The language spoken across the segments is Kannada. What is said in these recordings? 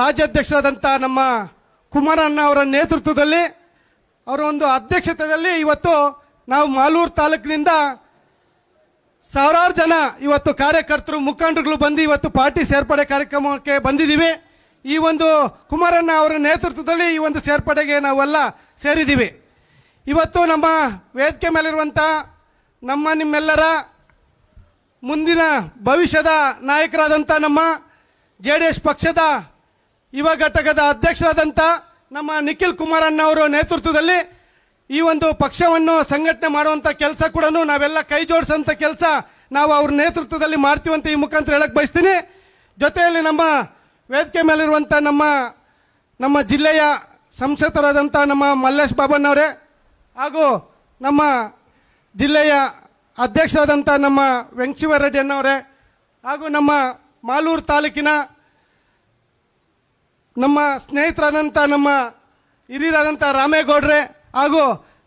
ರಾಜ್ಯಾಧ್ಯಕ್ಷರಾದಂಥ ನಮ್ಮ ಕುಮಾರಣ್ಣ ಅವರ ನೇತೃತ್ವದಲ್ಲಿ ಅವರ ಒಂದು ಅಧ್ಯಕ್ಷತೆಯಲ್ಲಿ ಇವತ್ತು ನಾವು ಮಾಲೂರು ತಾಲೂಕಿನಿಂದ ಸಾವಿರಾರು ಜನ ಇವತ್ತು ಕಾರ್ಯಕರ್ತರು ಮುಖಂಡರುಗಳು ಬಂದು ಇವತ್ತು ಪಾರ್ಟಿ ಸೇರ್ಪಡೆ ಕಾರ್ಯಕ್ರಮಕ್ಕೆ ಬಂದಿದ್ದೀವಿ. ಈ ಒಂದು ಕುಮಾರಣ್ಣ ಅವರ ನೇತೃತ್ವದಲ್ಲಿ ಈ ಒಂದು ಸೇರ್ಪಡೆಗೆ ನಾವೆಲ್ಲ ಸೇರಿದ್ದೀವಿ. ಇವತ್ತು ನಮ್ಮ ವೇದಿಕೆ ಮೇಲಿರುವಂಥ ನಿಮ್ಮೆಲ್ಲರ ಮುಂದಿನ ಭವಿಷ್ಯದ ನಾಯಕರಾದಂಥ ನಮ್ಮ JDS ಪಕ್ಷದ ಯುವ ಘಟಕದ ಅಧ್ಯಕ್ಷರಾದಂಥ ನಮ್ಮ ನಿಖಿಲ್ ಕುಮಾರಣ್ಣ ಅವರ ನೇತೃತ್ವದಲ್ಲಿ ಈ ಒಂದು ಪಕ್ಷವನ್ನು ಸಂಘಟನೆ ಮಾಡುವಂಥ ಕೆಲಸ ಕೂಡ ನಾವೆಲ್ಲ ಕೈ ಜೋಡಿಸೋಂಥ ಕೆಲಸ ನಾವು ಅವ್ರ ನೇತೃತ್ವದಲ್ಲಿ ಮಾಡ್ತೀವಿ ಅಂತ ಈ ಮುಖಾಂತರ ಹೇಳಕ್ಕೆ ಬಯಸ್ತೀನಿ. ಜೊತೆಯಲ್ಲಿ ನಮ್ಮ ವೇದಿಕೆ ಮೇಲಿರುವಂಥ ನಮ್ಮ ಜಿಲ್ಲೆಯ ಸಂಸದರಾದಂಥ ನಮ್ಮ ಮಲ್ಲೇಶ್ ಬಾಬಣ್ಣವರೇ ಹಾಗೂ ನಮ್ಮ ಜಿಲ್ಲೆಯ ಅಧ್ಯಕ್ಷರಾದಂಥ ನಮ್ಮ ವೆಂಕಟಶಿವರೆಡ್ಡಿ ಅಣ್ಣವರೇ ಹಾಗೂ ನಮ್ಮ ಮಾಲೂರು ತಾಲೂಕಿನ ನಮ್ಮ ಸ್ನೇಹಿತರಾದಂಥ ನಮ್ಮ ಹಿರಿಯರಾದಂಥ ರಾಮೇಗೌಡ್ರೆ ಹಾಗೂ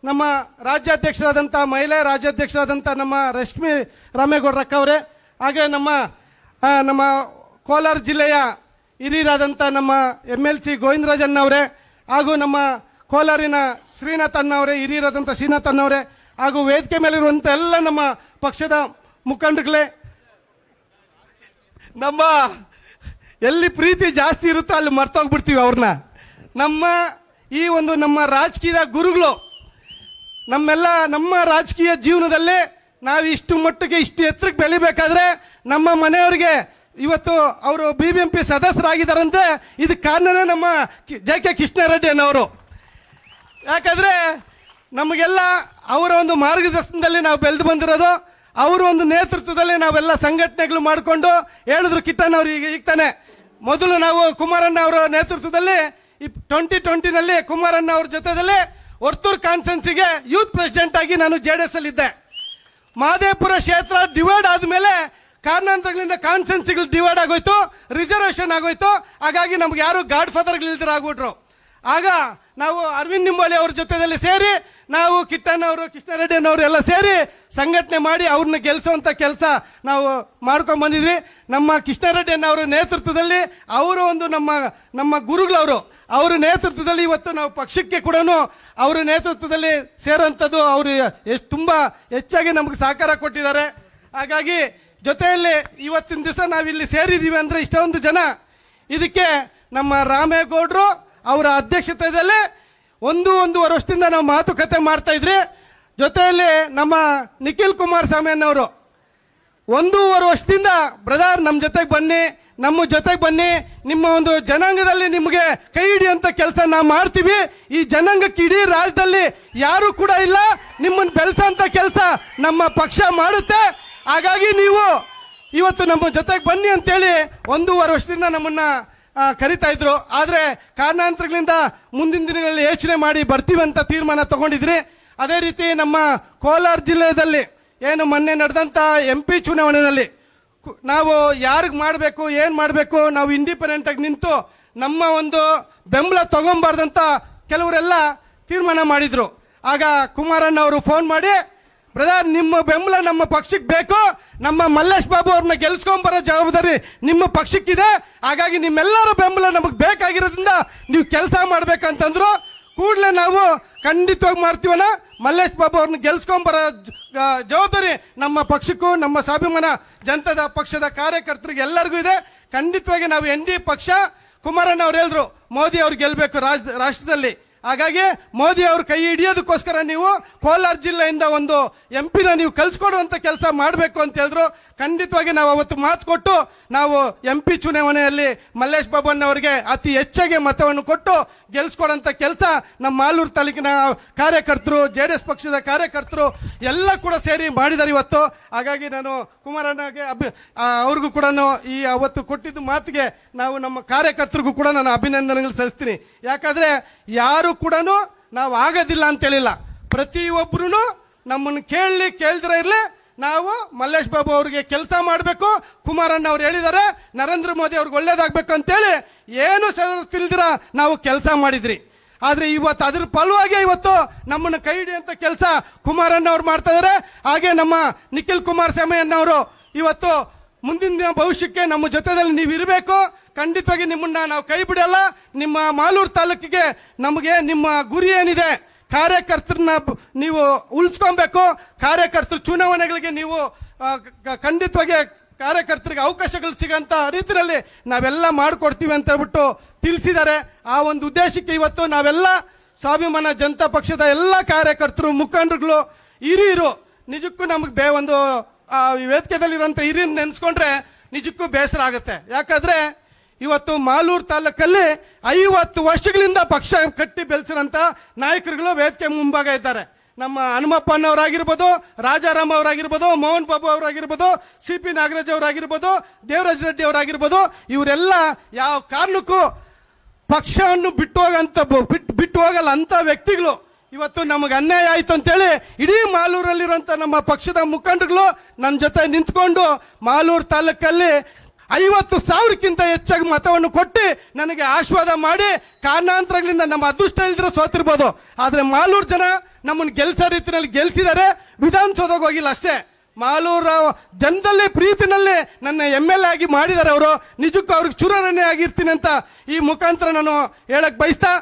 ನಮ್ಮ ರಾಜ್ಯಾಧ್ಯಕ್ಷರಾದಂಥ ಮಹಿಳಾ ರಾಜ್ಯಾಧ್ಯಕ್ಷರಾದಂಥ ನಮ್ಮ ರಶ್ಮಿ ರಾಮೇಗೌಡ್ರಕ್ಕವರೇ ಹಾಗೆ ನಮ್ಮ ಕೋಲಾರ ಜಿಲ್ಲೆಯ ಹಿರಿಯರಾದಂಥ ನಮ್ಮ MLC ಗೋವಿಂದರಾಜಣ್ಣವರೇ ಹಾಗೂ ನಮ್ಮ ಕೋಲಾರಿನ ಶ್ರೀನಾಥ್ ಅಣ್ಣವರೇ ಹಿರಿಯರಾದಂಥ ಶ್ರೀನಾಥ್ ಅಣ್ಣವರೇ ಹಾಗೂ ವೇದಿಕೆ ಮೇಲಿರುವಂಥ ಎಲ್ಲ ನಮ್ಮ ಪಕ್ಷದ ಮುಖಂಡರುಗಳೇ, ನಮ್ಮ ಎಲ್ಲಿ ಪ್ರೀತಿ ಜಾಸ್ತಿ ಇರುತ್ತೋ ಅಲ್ಲಿ ಮರ್ತೋಗ್ಬಿಡ್ತೀವಿ ಅವ್ರನ್ನ. ನಮ್ಮ ರಾಜಕೀಯದ ಗುರುಗಳು ನಮ್ಮ ರಾಜಕೀಯ ಜೀವನದಲ್ಲಿ ನಾವು ಇಷ್ಟು ಮಟ್ಟಿಗೆ ಇಷ್ಟು ಎತ್ತರಕ್ಕೆ ಬೆಳಿಬೇಕಾದ್ರೆ ನಮ್ಮ ಮನೆಯವರಿಗೆ ಇವತ್ತು ಅವರು BBMP ಸದಸ್ಯರಾಗಿದ್ದಾರಂತೆ. ಇದಕ್ಕೆ ಕಾರಣನೇ ನಮ್ಮ JK ಕೃಷ್ಣಾರೆಡ್ಡಿ ಅನ್ನೋರು. ಯಾಕಂದ್ರೆ ನಮಗೆಲ್ಲ ಅವರ ಒಂದು ಮಾರ್ಗದರ್ಶನದಲ್ಲಿ ನಾವು ಬೆಳೆದು ಬಂದಿರೋದು. ಅವರ ಒಂದು ನೇತೃತ್ವದಲ್ಲಿ ನಾವೆಲ್ಲ ಸಂಘಟನೆಗಳು ಮಾಡಿಕೊಂಡು ಹೇಳಿದ್ರು ಕಿಟ್ಟನ್ ಅವರು ಈಗ ತಾನೆ ಮೊದಲು ನಾವು ಕುಮಾರಣ್ಣ ಅವರ ನೇತೃತ್ವದಲ್ಲಿ 2020ನಲ್ಲಿ ಕುಮಾರಣ್ಣ ಅವ್ರ ಜೊತೆದಲ್ಲಿ ವರ್ತೂರ್ ಕಾನ್ಸ್ಟೆನ್ಸಿಗೆ ಯೂತ್ ಪ್ರೆಸಿಡೆಂಟ್ ಆಗಿ ನಾನು JDS ಅಲ್ಲಿ ಇದ್ದೆ. ಮಹದೇವಪುರ ಕ್ಷೇತ್ರ ಡಿವೈಡ್ ಆದಮೇಲೆ ಕಾರಣಾಂತರಗಳಿಂದ ಕಾನ್ಸ್ಟೆನ್ಸಿಗಳು ಡಿವೈಡ್ ಆಗೋಯ್ತು, ರಿಸರ್ವೇಷನ್ ಆಗೋಯ್ತು. ಹಾಗಾಗಿ ನಮ್ಗೆ ಯಾರು ಗಾಡ್ ಫಾದರ್ಗಳಿಲ್ದಿರ ಆಗ್ಬಿಟ್ರು. ಆಗ ನಾವು ಅರವಿಂದ್ ನಿಂಬೋಳಿ ಅವ್ರ ಜೊತೆಯಲ್ಲಿ ಸೇರಿ ನಾವು ಕಿಟ್ಟಣ್ಣವರು ಕೃಷ್ಣಾರೆಡ್ಡಿ ಅನ್ನೋರು ಎಲ್ಲ ಸೇರಿ ಸಂಘಟನೆ ಮಾಡಿ ಅವ್ರನ್ನ ಗೆಲ್ಲಿಸುವಂಥ ಕೆಲಸ ನಾವು ಮಾಡ್ಕೊಂಡು ಬಂದಿದ್ವಿ. ನಮ್ಮ ಕೃಷ್ಣಾರೆಡ್ಡಿ ಅನ್ನೋರ ನೇತೃತ್ವದಲ್ಲಿ ಅವರು ಒಂದು ನಮ್ಮ ಗುರುಗಳವರು ಅವರ ನೇತೃತ್ವದಲ್ಲಿ ಇವತ್ತು ನಾವು ಪಕ್ಷಕ್ಕೆ ಕೂಡ ಅವರ ನೇತೃತ್ವದಲ್ಲಿ ಸೇರುವಂಥದ್ದು ಅವರು ತುಂಬ ಹೆಚ್ಚಾಗಿ ನಮಗೆ ಸಹಕಾರ ಕೊಟ್ಟಿದ್ದಾರೆ. ಹಾಗಾಗಿ ಜೊತೆಯಲ್ಲಿ ಇವತ್ತಿನ ದಿವಸ ನಾವಿಲ್ಲಿ ಸೇರಿದ್ದೀವಿ ಅಂದರೆ ಇಷ್ಟೊಂದು ಜನ, ಇದಕ್ಕೆ ನಮ್ಮ ರಾಮೇಗೌಡರು ಅವರ ಅಧ್ಯಕ್ಷತೆಯಲ್ಲಿ ಒಂದೂವರೆ ವರ್ಷದಿಂದ ನಾವು ಮಾತುಕತೆ ಮಾಡ್ತಾ ಇದ್ರಿ. ಜೊತೆಯಲ್ಲಿ ನಮ್ಮ ನಿಖಿಲ್ ಕುಮಾರಸ್ವಾಮಿ ಅನ್ನೋರು 1.5 ವರ್ಷದಿಂದ ಬ್ರದರ್ ನಮ್ಮ ಜೊತೆಗೆ ಬನ್ನಿ, ನಿಮ್ಮ ಒಂದು ಜನಾಂಗದಲ್ಲಿ ನಿಮಗೆ ಕೈ ಹಿಡಿಯುವಂಥ ಕೆಲಸ ನಾವು ಮಾಡ್ತೀವಿ. ಈ ಜನಾಂಗಕ್ಕೆ ಇಡೀ ರಾಜ್ಯದಲ್ಲಿ ಯಾರು ಕೂಡ ಇಲ್ಲ, ನಿಮ್ಮನ್ನು ಬೆಳೆಸೋಂಥ ಕೆಲಸ ನಮ್ಮ ಪಕ್ಷ ಮಾಡುತ್ತೆ. ಹಾಗಾಗಿ ನೀವು ಇವತ್ತು ನಮ್ಮ ಜೊತೆಗೆ ಬನ್ನಿ ಅಂತೇಳಿ 1.5 ವರ್ಷದಿಂದ ನಮ್ಮನ್ನ ಕರಿತಾ ಇದ್ರು. ಆದರೆ ಕಾರಣಾಂತರಗಳಿಂದ ಮುಂದಿನ ದಿನಗಳಲ್ಲಿ ಯೋಚನೆ ಮಾಡಿ ಬರ್ತೀವಿ ಅಂತ ತೀರ್ಮಾನ ತಗೊಂಡಿದ್ರಿ. ಅದೇ ರೀತಿ ನಮ್ಮ ಕೋಲಾರ ಜಿಲ್ಲೆಯಲ್ಲಿ ಏನು ಮೊನ್ನೆ ನಡೆದಂಥ MP ಚುನಾವಣೆಯಲ್ಲಿ ನಾವು ಯಾರಿಗೆ ಮಾಡಬೇಕು ಏನು ಮಾಡಬೇಕು ನಾವು ಇಂಡಿಪೆಂಡೆಂಟ್ ಆಗಿ ನಿಂತು ನಮ್ಮ ಒಂದು ಬೆಂಬಲ ತಗೊಂಬಾರ್ದಂತ ಕೆಲವರೆಲ್ಲ ತೀರ್ಮಾನ ಮಾಡಿದ್ರು. ಆಗ ಕುಮಾರಣ್ಣ ಅವರು ಫೋನ್ ಮಾಡಿ, ಬ್ರದರ್ ನಿಮ್ಮ ಬೆಂಬಲ ನಮ್ಮ ಪಕ್ಷಕ್ಕೆ ಬೇಕು, ನಮ್ಮ ಮಲ್ಲೇಶ್ ಬಾಬು ಅವ್ರನ್ನ ಗೆಲ್ಸ್ಕೊಂಬರೋ ಜವಾಬ್ದಾರಿ ನಿಮ್ಮ ಪಕ್ಷಕ್ಕಿದೆ. ಹಾಗಾಗಿ ನಿಮ್ಮೆಲ್ಲರ ಬೆಂಬಲ ನಮಗೆ ಬೇಕಾಗಿರೋದ್ರಿಂದ ನೀವು ಕೆಲಸ ಮಾಡ್ಬೇಕಂತಂದ್ರು. ಕೂಡಲೇ ನಾವು ಖಂಡಿತವಾಗಿ ಮಾಡ್ತೀವಲ್ಲ, ಮಲ್ಲೇಶ್ ಬಾಬು ಅವ್ರನ್ನ ಗೆಲ್ಸ್ಕೊಂಬರೋ ಜವಾಬ್ದಾರಿ ನಮ್ಮ ಪಕ್ಷಕ್ಕೂ ನಮ್ಮ ಸ್ವಾಭಿಮಾನ ಜನತಾ ಪಕ್ಷದ ಕಾರ್ಯಕರ್ತರಿಗೆ ಎಲ್ಲರಿಗೂ ಇದೆ. ಖಂಡಿತವಾಗಿ ನಾವು NDA ಪಕ್ಷ. ಕುಮಾರಣ್ಣ ಅವ್ರು ಹೇಳಿದ್ರು ಮೋದಿ ಅವ್ರು ಗೆಲ್ಲಬೇಕು ರಾಷ್ಟ್ರದಲ್ಲಿ. ಹಾಗಾಗಿ ಮೋದಿ ಅವ್ರ ಕೈ ಹಿಡಿಯೋದಕ್ಕೋಸ್ಕರ ನೀವು ಕೋಲಾರ ಜಿಲ್ಲೆಯಿಂದ ಒಂದು MP ನೀವು ಕಲ್ಸ್ಕೊಡುವಂತ ಕೆಲಸ ಮಾಡಬೇಕು ಅಂತ ಹೇಳಿದ್ರು. ಖಂಡಿತವಾಗಿ ನಾವು ಅವತ್ತು ಮಾತು ಕೊಟ್ಟು ನಾವು MP ಚುನಾವಣೆಯಲ್ಲಿ ಮಲ್ಲೇಶ್ ಬಾಬಣ್ಣ ಅವರಿಗೆ ಅತಿ ಹೆಚ್ಚಾಗಿ ಮತವನ್ನು ಕೊಟ್ಟು ಗೆಲ್ಸ್ಕೊಡೋಂಥ ಕೆಲಸ ನಮ್ಮ ಮಾಲೂರು ತಾಲೂಕಿನ ಕಾರ್ಯಕರ್ತರು, JDS ಪಕ್ಷದ ಕಾರ್ಯಕರ್ತರು ಎಲ್ಲ ಕೂಡ ಸೇರಿ ಮಾಡಿದ್ದಾರೆ ಇವತ್ತು. ಹಾಗಾಗಿ ನಾನು ಕುಮಾರಣ್ಣಗೆ ಅವ್ರಿಗೂ ಕೂಡ ಈ ಅವತ್ತು ಕೊಟ್ಟಿದ್ದು ಮಾತಿಗೆ ನಾವು ನಮ್ಮ ಕಾರ್ಯಕರ್ತರಿಗೂ ಕೂಡ ನಾನು ಅಭಿನಂದನೆಗಳು ಸಲ್ಲಿಸ್ತೀನಿ. ಯಾಕಂದ್ರೆ ಯಾರು ಕೂಡ ನಾವು ಆಗೋದಿಲ್ಲ ಅಂತ ಹೇಳಿಲ್ಲ. ಪ್ರತಿಯೊಬ್ಬರು ನಮ್ಮನ್ನು ಕೇಳ್ದಿರ ಇರಲಿ, ನಾವು ಮಲ್ಲೇಶ್ ಬಾಬು ಅವರಿಗೆ ಕೆಲಸ ಮಾಡಬೇಕು. ಕುಮಾರಣ್ಣ ಅವ್ರು ಹೇಳಿದ್ದಾರೆ ನರೇಂದ್ರ ಮೋದಿ ಅವ್ರಿಗೆ ಒಳ್ಳೇದಾಗಬೇಕು ಅಂತೇಳಿ ಏನು ತಿಳಿದಿರ ನಾವು ಕೆಲಸ ಮಾಡಿದ್ರಿ. ಆದರೆ ಇವತ್ತು ಅದ್ರ ಫಲವಾಗಿ ಇವತ್ತು ನಮ್ಮನ್ನು ಕೈ ಹಿಡಿಯುವಂಥ ಕೆಲಸ ಕುಮಾರಣ್ಣ ಅವ್ರು ಮಾಡ್ತಾ ಇದ್ದಾರೆ. ಹಾಗೆ ನಮ್ಮ ನಿಖಿಲ್ ಕುಮಾರಸ್ವಾಮಿ ಅನ್ನೋರು ಇವತ್ತು ಮುಂದಿನ ಭವಿಷ್ಯಕ್ಕೆ ನಮ್ಮ ಜೊತೆಯಲ್ಲಿ ನೀವು ಇರಬೇಕು. ಖಂಡಿತವಾಗಿ ನಿಮ್ಮನ್ನ ನಾವು ಕೈ ಬಿಡಲ್ಲ. ನಿಮ್ಮ ಮಾಲೂರು ತಾಲೂಕಿಗೆ ನಮಗೆ ನಿಮ್ಮ ಗುರಿ ಏನಿದೆ, ಕಾರ್ಯಕರ್ತರನ್ನ ನೀವು ಉಳಿಸ್ಕೊಬೇಕು. ಕಾರ್ಯಕರ್ತರು ಚುನಾವಣೆಗಳಿಗೆ ನೀವು ಖಂಡಿತವಾಗಿ ಕಾರ್ಯಕರ್ತರಿಗೆ ಅವಕಾಶಗಳು ಸಿಗಂತ ರೀತಿಯಲ್ಲಿ ನಾವೆಲ್ಲ ಮಾಡಿಕೊಡ್ತೀವಿ ಅಂತ ಹೇಳ್ಬಿಟ್ಟು ತಿಳಿಸಿದ್ದಾರೆ. ಆ ಒಂದು ಉದ್ದೇಶಕ್ಕೆ ಇವತ್ತು ನಾವೆಲ್ಲ ಸ್ವಾಭಿಮಾನ ಜನತಾ ಪಕ್ಷದ ಎಲ್ಲ ಕಾರ್ಯಕರ್ತರು, ಮುಖಂಡರುಗಳು, ಹಿರಿಯರು ನಿಜಕ್ಕೂ ನಮಗೆ ಒಂದು ವೇದಿಕೆದಲ್ಲಿರುವಂಥ ಹಿರಿಯ ನೆನೆಸ್ಕೊಂಡ್ರೆ ನಿಜಕ್ಕೂ ಬೇಸರ ಆಗುತ್ತೆ. ಯಾಕಂದ್ರೆ ಇವತ್ತು ಮಾಲೂರು ತಾಲೂಕಲ್ಲಿ 50 ವರ್ಷಗಳಿಂದ ಪಕ್ಷ ಕಟ್ಟಿ ಬೆಳೆಸಿರಂತ ನಾಯಕರುಗಳು ವೇದಿಕೆ ಮುಂಭಾಗ ಇದ್ದಾರೆ. ನಮ್ಮ ಹನುಮಪ್ಪನವರಾಗಿರ್ಬೋದು, ರಾಜಾರಾಮ್ ಅವರಾಗಿರ್ಬೋದು, ಮೋಹನ್ ಬಾಬು ಅವರಾಗಿರ್ಬೋದು, CP ನಾಗರಾಜ್ ಅವರಾಗಿರ್ಬೋದು, ದೇವರಾಜ್ ರೆಡ್ಡಿ ಅವರಾಗಿರ್ಬೋದು, ಇವರೆಲ್ಲ ಯಾವ ಕಾರಣಕ್ಕೂ ಪಕ್ಷವನ್ನು ಬಿಟ್ಟು ಹೋಗಲ್ಲ ಅಂತ ವ್ಯಕ್ತಿಗಳು. ಇವತ್ತು ನಮಗೆ ಅನ್ಯಾಯ ಆಯ್ತು ಅಂತೇಳಿ ಇಡೀ ಮಾಲೂರಲ್ಲಿರುವಂತ ನಮ್ಮ ಪಕ್ಷದ ಮುಖಂಡರುಗಳು ನನ್ನ ಜೊತೆ ನಿಂತ್ಕೊಂಡು ಮಾಲೂರು ತಾಲೂಕಲ್ಲಿ 50,000ಕ್ಕಿಂತ ಹೆಚ್ಚಾಗಿ ಮತವನ್ನು ಕೊಟ್ಟು ನನಗೆ ಆಶೀರ್ವಾದ ಮಾಡಿ, ಕಾರಣಾಂತರಗಳಿಂದ ನಮ್ಮ ಅದೃಷ್ಟ ಇಲ್ದಿರೋ ಸೋತಿರ್ಬೋದು, ಆದ್ರೆ ಮಾಲೂರು ಜನ ನಮ್ಮನ್ನು ಗೆಲ್ಸೋ ರೀತಿಯಲ್ಲಿ ಗೆಲ್ಸಿದ್ದಾರೆ. ವಿಧಾನಸೌಧಕ್ಕೆ ಹೋಗಿಲ್ಲ ಅಷ್ಟೇ, ಮಾಲೂರು ಜನದಲ್ಲಿ ಪ್ರೀತಿನಲ್ಲಿ ನನ್ನ MLA ಆಗಿ ಮಾಡಿದ್ದಾರೆ ಅವರು. ನಿಜಕ್ಕೂ ಅವ್ರಿಗೆ ಚುರರಣೆ ಆಗಿರ್ತೀನಿ ಅಂತ ಈ ಮುಖಾಂತರ ನಾನು ಹೇಳಕ್ ಬಯಸ್ತಾ